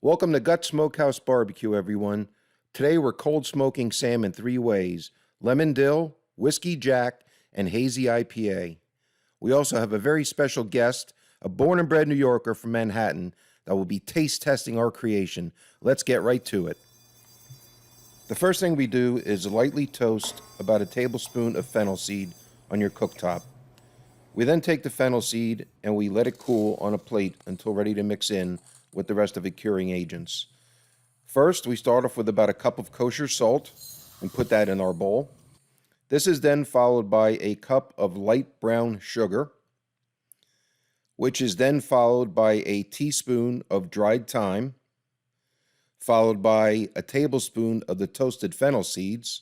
Welcome to Gut Smokehouse Barbecue, everyone. Today we're cold smoking salmon 3 ways: Lemon Dill, Whiskey Jack, and Hazy IPA. We also have a very special guest, a born and bred New Yorker from Manhattan, that will be taste testing our creation. Let's get right to it. The first thing we do is lightly toast about a tablespoon of fennel seed on your cooktop. We then take the fennel seed and we let it cool on a plate until ready to mix in with the rest of the curing agents. First, we start off with about a cup of kosher salt and put that in our bowl. This is then followed by a cup of light brown sugar, which is then followed by a teaspoon of dried thyme, followed by a tablespoon of the toasted fennel seeds,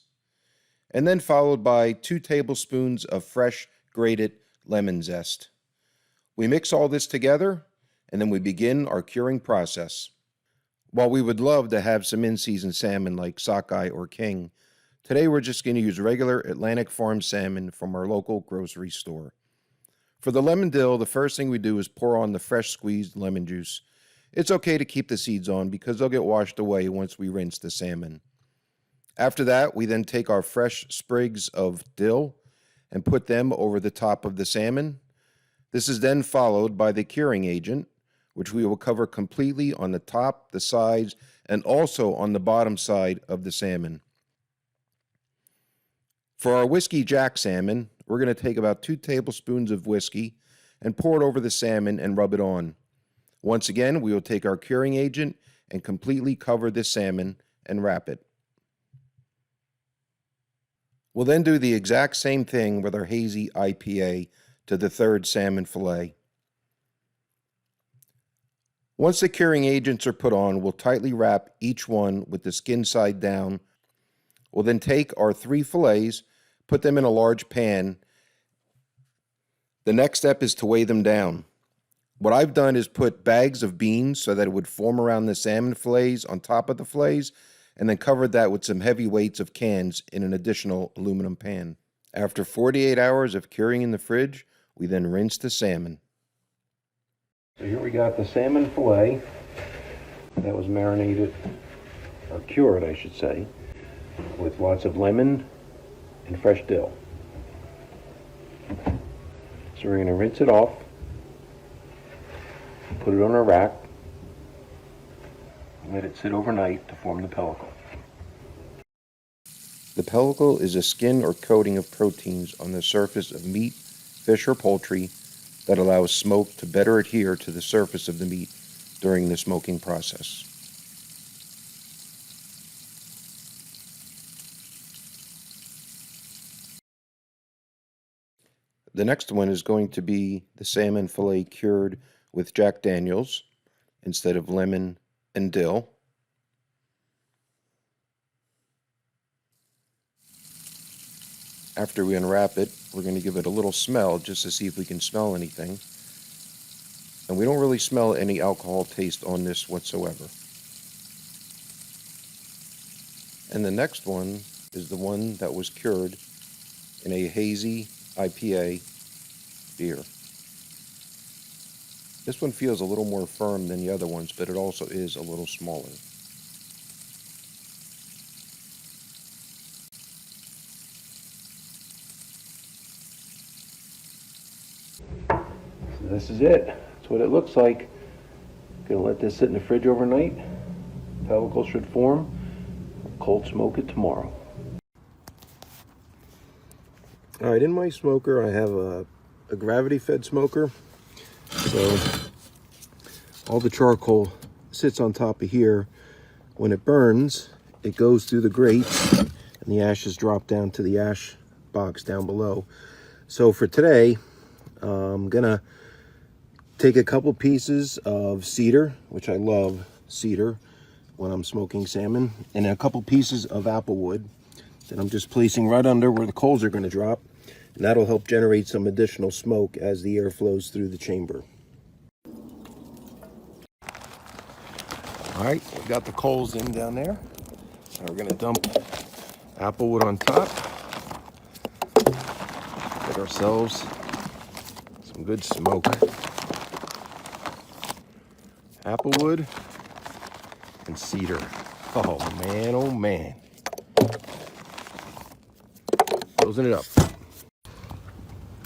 and then followed by 2 tablespoons of fresh grated lemon zest. We mix all this together, and then we begin our curing process. While we would love to have some in-season salmon like sockeye or king, today we're just going to use regular Atlantic Farm salmon from our local grocery store. For the lemon dill, the first thing we do is pour on the fresh squeezed lemon juice. It's okay to keep the seeds on because they'll get washed away once we rinse the salmon. After that, we then take our fresh sprigs of dill and put them over the top of the salmon. This is then followed by the curing agent, which we will cover completely on the top, the sides, and also on the bottom side of the salmon. For our Whiskey Jack salmon, we're going to take about 2 tablespoons of whiskey and pour it over the salmon and rub it on. Once again, we will take our curing agent and completely cover this salmon and wrap it. We'll then do the exact same thing with our Hazy IPA to the 3rd salmon fillet. Once the curing agents are put on, we'll tightly wrap each one with the skin side down. We'll then take our 3 fillets, put them in a large pan. The next step is to weigh them down. What I've done is put bags of beans so that it would form around the salmon fillets on top of the fillets, and then covered that with some heavy weights of cans in an additional aluminum pan. After 48 hours of curing in the fridge, we then rinse the salmon. So here we got the salmon fillet that was marinated, or cured I should say, with lots of lemon and fresh dill. So we're going to rinse it off, put it on a rack, and let it sit overnight to form the pellicle. The pellicle is a skin or coating of proteins on the surface of meat, fish, or poultry that allows smoke to better adhere to the surface of the meat during the smoking process. The next one is going to be the salmon fillet cured with Jack Daniels instead of lemon and dill. After we unwrap it, we're going to give it a little smell just to see if we can smell anything. And we don't really smell any alcohol taste on this whatsoever. And the next one is the one that was cured in a Hazy IPA beer. This one feels a little more firm than the other ones, but it also is a little smaller. This is it. That's what it looks like. Gonna let this sit in the fridge overnight. Pellicle should form. Cold smoke it tomorrow. Alright, in my smoker I have a gravity-fed smoker. So all the charcoal sits on top of here. When it burns, it goes through the grate and the ashes drop down to the ash box down below. So for today, I'm gonna take a couple pieces of cedar, which I love cedar when I'm smoking salmon, and a couple pieces of apple wood that I'm just placing right under where the coals are going to drop, and that'll help generate some additional smoke as the air flows through the chamber. All right, we got the coals in down there. Now we're going to dump apple wood on top. Get ourselves some good smoke. Applewood, and cedar. Oh man, oh man. Closing it up.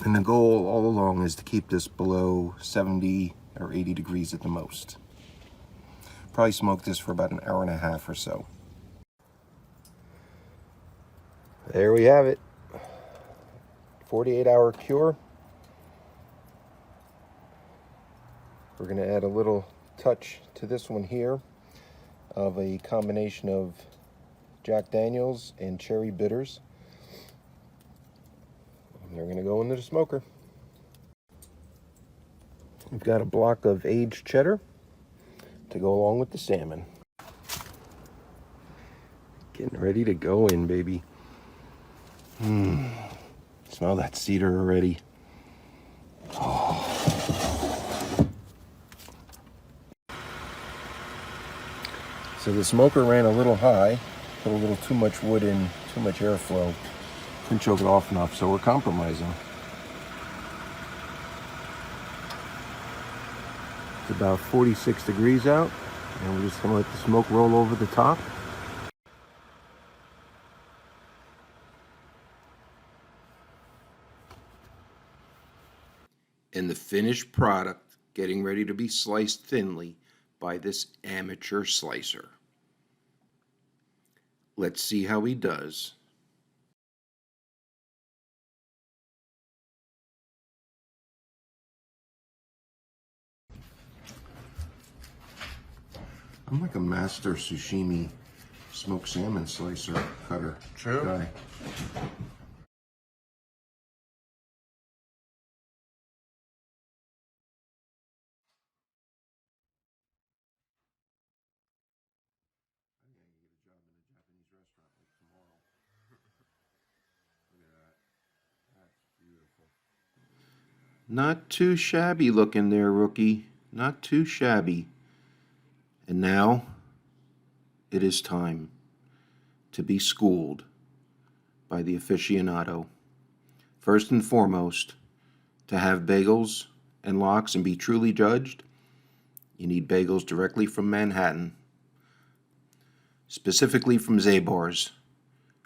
And the goal all along is to keep this below 70 or 80 degrees at the most. Probably smoke this for about an hour and a half or so. There we have it. 48-hour cure. We're going to add a little touch to this one here of a combination of Jack Daniels and cherry bitters. And they're going to go into the smoker. We've got a block of aged cheddar to go along with the salmon. Getting ready to go in, baby. Smell that cedar already. Oh. So the smoker ran a little high, put a little too much wood in, too much airflow. Couldn't choke it off enough, so we're compromising. It's about 46 degrees out, and we're just gonna let the smoke roll over the top. And the finished product getting ready to be sliced thinly by this amateur slicer. Let's see how he does. I'm like a master sushimi smoked salmon slicer cutter guy. Not too shabby looking there, rookie. Not too shabby. And now it is time to be schooled by the aficionado. First and foremost, to have bagels and lox and be truly judged, you need bagels directly from Manhattan, specifically from Zabar's,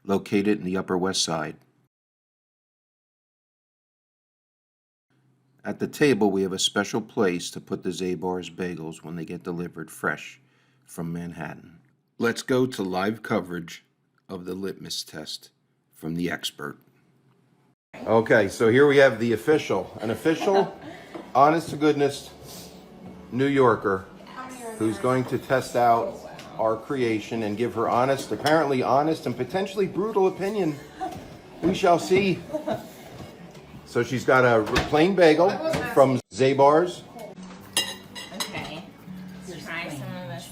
located in the Upper West Side. At the table, we have a special place to put the Zabar's bagels when they get delivered fresh from Manhattan. Let's go to live coverage of the litmus test from the expert. Okay, so here we have an official, honest to goodness New Yorker who's going to test out our creation and give her apparently honest and potentially brutal opinion. We shall see. So she's got a plain bagel from Zabar's. Okay, let's try some of this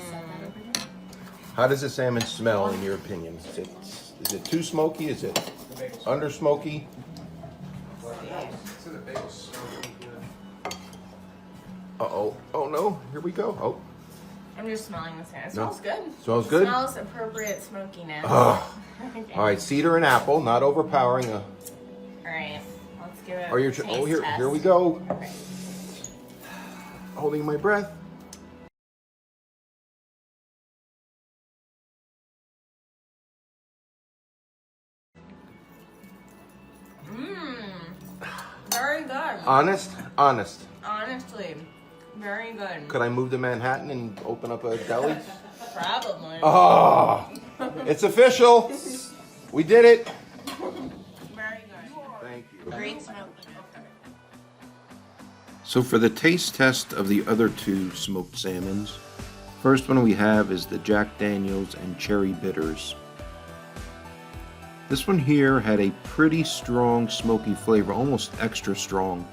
salmon. How does the salmon smell in your opinion? Is it too smoky? Is it under smoky? Uh-oh. Oh no, here we go. Oh. I'm just smelling this salmon. It smells good. Smells good? It smells appropriate smokiness. Oh. Okay. All right, cedar and apple, not overpowering. All right, let's give it Are you? a taste Oh, test. here we go. Okay. Holding my breath. Very good. Honest? Honestly, very good. Could I move to Manhattan and open up a deli? Probably. Oh, it's official. We did it. Very good. Thank you. Great smoke. So for the taste test of the other two smoked salmons, first one we have is the Jack Daniels and cherry bitters. This one here had a pretty strong smoky flavor, almost extra strong,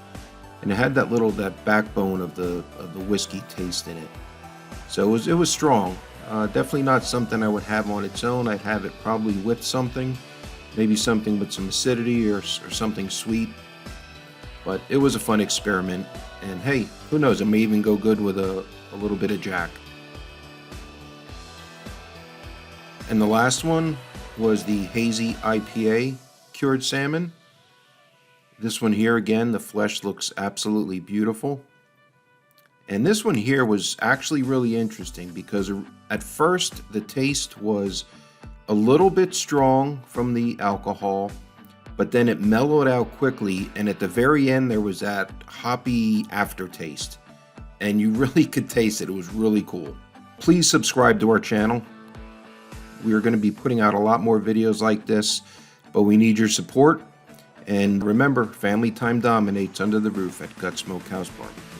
and it had that backbone of the whiskey taste in it. So it was strong. Definitely not something I would have on its own. I'd have it probably with something, maybe something with some acidity or something sweet. But it was a fun experiment, and hey, who knows? It may even go good with a little bit of Jack. And the last one was the Hazy IPA cured salmon. This one here, again, the flesh looks absolutely beautiful. And this one here was actually really interesting because at first the taste was a little bit strong from the alcohol, but then it mellowed out quickly, and at the very end there was that hoppy aftertaste, and you really could taste it. It was really cool. Please subscribe to our channel. We are going to be putting out a lot more videos like this, but we need your support. And remember, family time dominates under the roof at Gut Smokehouse Barbecue.